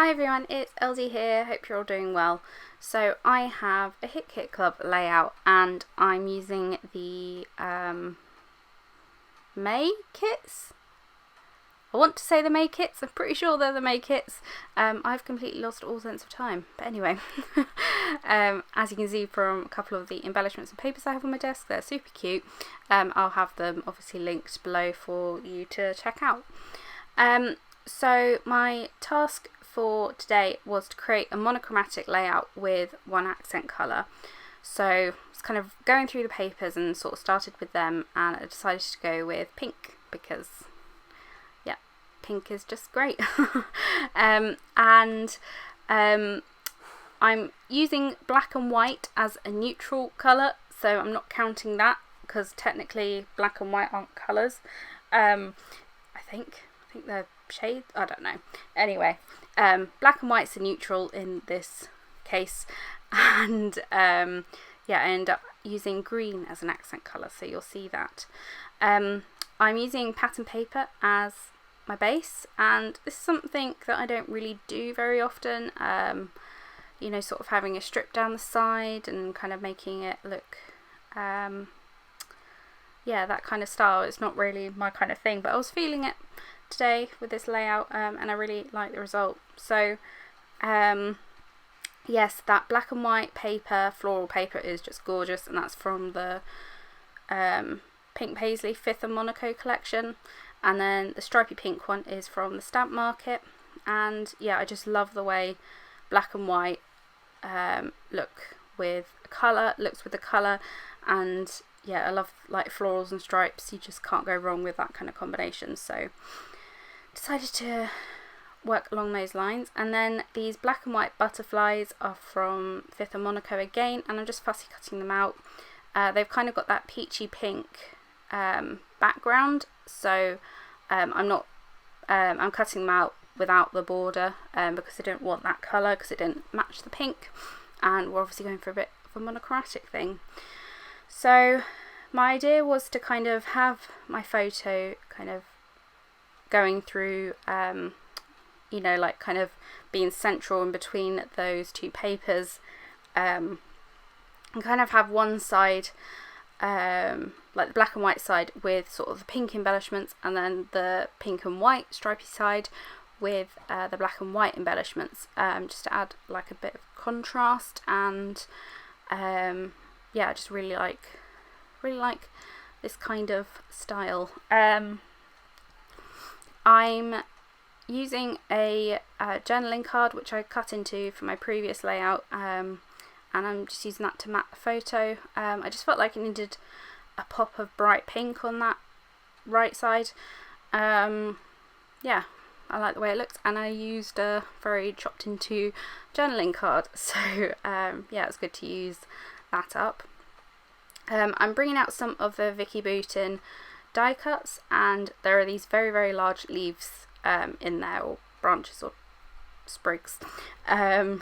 Hi everyone, it's Elsie here, hope you're all doing well. So I have a Hit Kit Club layout and I'm using the May kits? I want to say the May kits, I'm pretty sure they're the May kits. I've completely lost all sense of time, but anyway. As you can see from a couple of the embellishments and papers I have on my desk, they're super cute. I'll have them obviously linked below for you to check out. So my task for today was to create a monochromatic layout with one accent colour. So I was kind of going through the papers and sort of started with them, and I decided to go with pink because yeah, pink is just great. I'm using black and white as a neutral colour, so I'm not counting that because technically black and white aren't colours. I think they're shades, I don't know. Anyway, black and white's a neutral in this case, and yeah, I end up using green as an accent colour, so you'll see that. I'm using pattern paper as my base, and this is something that I don't really do very often. You know, sort of having a strip down the side and kind of making it look yeah, that kind of style. It's not really my kind of thing, but I was feeling it today with this layout, and I really like the result. So yes, that black and white paper, floral paper, is just gorgeous, and that's from the Pink Paisley 5th and Monaco collection, and then the stripy pink one is from the Stamp Market. And yeah, I just love the way black and white looks with the colour, and yeah, I love like florals and stripes. You just can't go wrong with that kind of combination, so decided to work along those lines. And then these black and white butterflies are from 5th and Monaco again, and I'm just fussy cutting them out. They've kind of got that peachy pink background, so I'm cutting them out without the border because I didn't want that colour, because it didn't match the pink, and we're obviously going for a bit of a monochromatic thing. So my idea was to kind of have my photo kind of going through, you know, like kind of being central in between those two papers, and kind of have one side, like the black and white side, with sort of the pink embellishments, and then the pink and white stripy side with the black and white embellishments, just to add like a bit of contrast. And yeah, I just really like this kind of style. I'm using a journaling card which I cut into from my previous layout, and I'm just using that to mat the photo. I just felt like it needed a pop of bright pink on that right side. Yeah, I like the way it looks, and I used a very chopped into journaling card, so yeah, it's good to use that up. I'm bringing out some of the Vicky Boutin die cuts, and there are these very, very large leaves in there, or branches or sprigs, and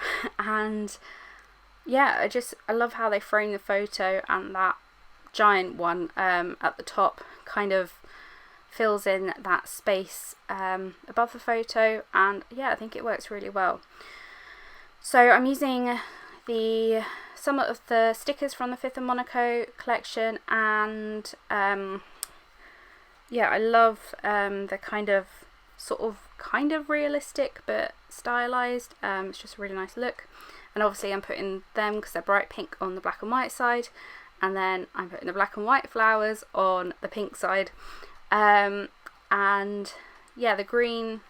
yeah, I love how they frame the photo, and that giant one at the top kind of fills in that space above the photo, and yeah, I think it works really well. So I'm using some of the stickers from the 5th and Monaco collection, and yeah, I love the kind of realistic but stylized. It's just a really nice look, and obviously I'm putting them because they're bright pink on the black and white side, and then I'm putting the black and white flowers on the pink side, and yeah, the green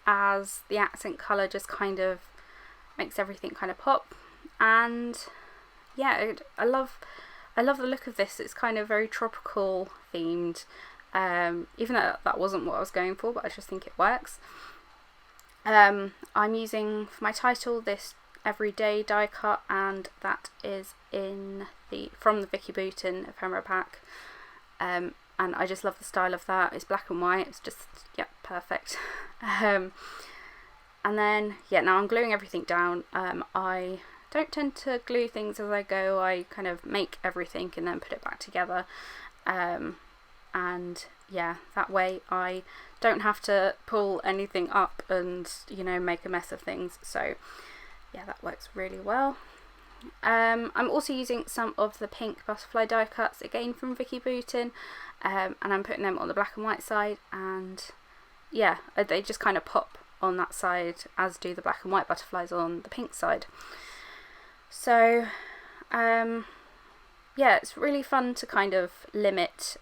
as the accent colour just kind of makes everything kind of pop. And yeah, I love the look of this. It's kind of very tropical themed, even though that wasn't what I was going for, but I just think it works. I'm using for my title this everyday die cut, and that is from the Vicky Boutin ephemera pack, and I just love the style of that. It's black and white, it's just, yeah, perfect. And then yeah, now I'm gluing everything down. I don't tend to glue things as I go. I kind of make everything and then put it back together, and yeah, that way I don't have to pull anything up and, you know, make a mess of things. So yeah, that works really well. I'm also using some of the pink butterfly die cuts, again from Vicky Boutin, and I'm putting them on the black and white side, and yeah, they just kind of pop on that side, as do the black and white butterflies on the pink side. So yeah, it's really fun to kind of limit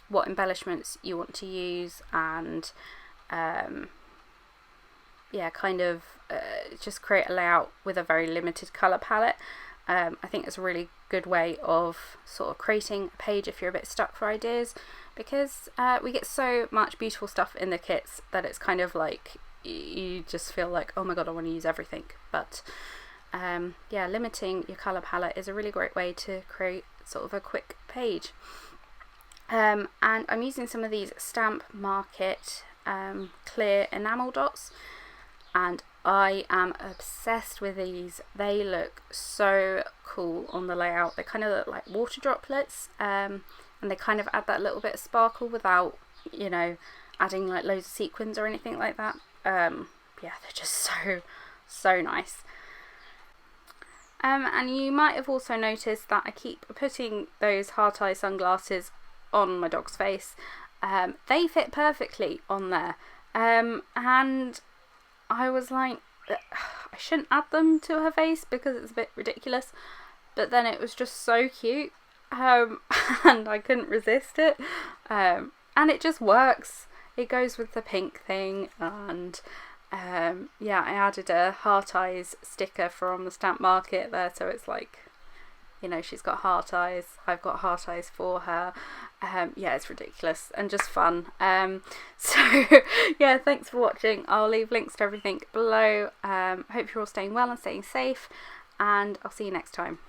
what embellishments you want to use, and yeah, kind of just create a layout with a very limited colour palette. I think it's a really good way of sort of creating a page if you're a bit stuck for ideas, because we get so much beautiful stuff in the kits that it's kind of like you just feel like, oh my god, I want to use everything. But yeah, limiting your colour palette is a really great way to create sort of a quick page. And I'm using some of these Stamp Market clear enamel dots, and I am obsessed with these. They look so cool on the layout. They kind of look like water droplets, and they kind of add that little bit of sparkle without, you know, adding like loads of sequins or anything like that. Yeah, they're just so nice. And you might have also noticed that I keep putting those heart eye sunglasses on my dog's face. They fit perfectly on there, and I was like, I shouldn't add them to her face because it's a bit ridiculous, but then it was just so cute, and I couldn't resist it, and it just works. It goes with the pink thing, and yeah, I added a heart eyes sticker from the Stamp Market there, so it's like, you know, she's got heart eyes, I've got heart eyes for her. Yeah, it's ridiculous and just fun. So yeah, thanks for watching. I'll leave links to everything below. Hope you're all staying well and staying safe, and I'll see you next time.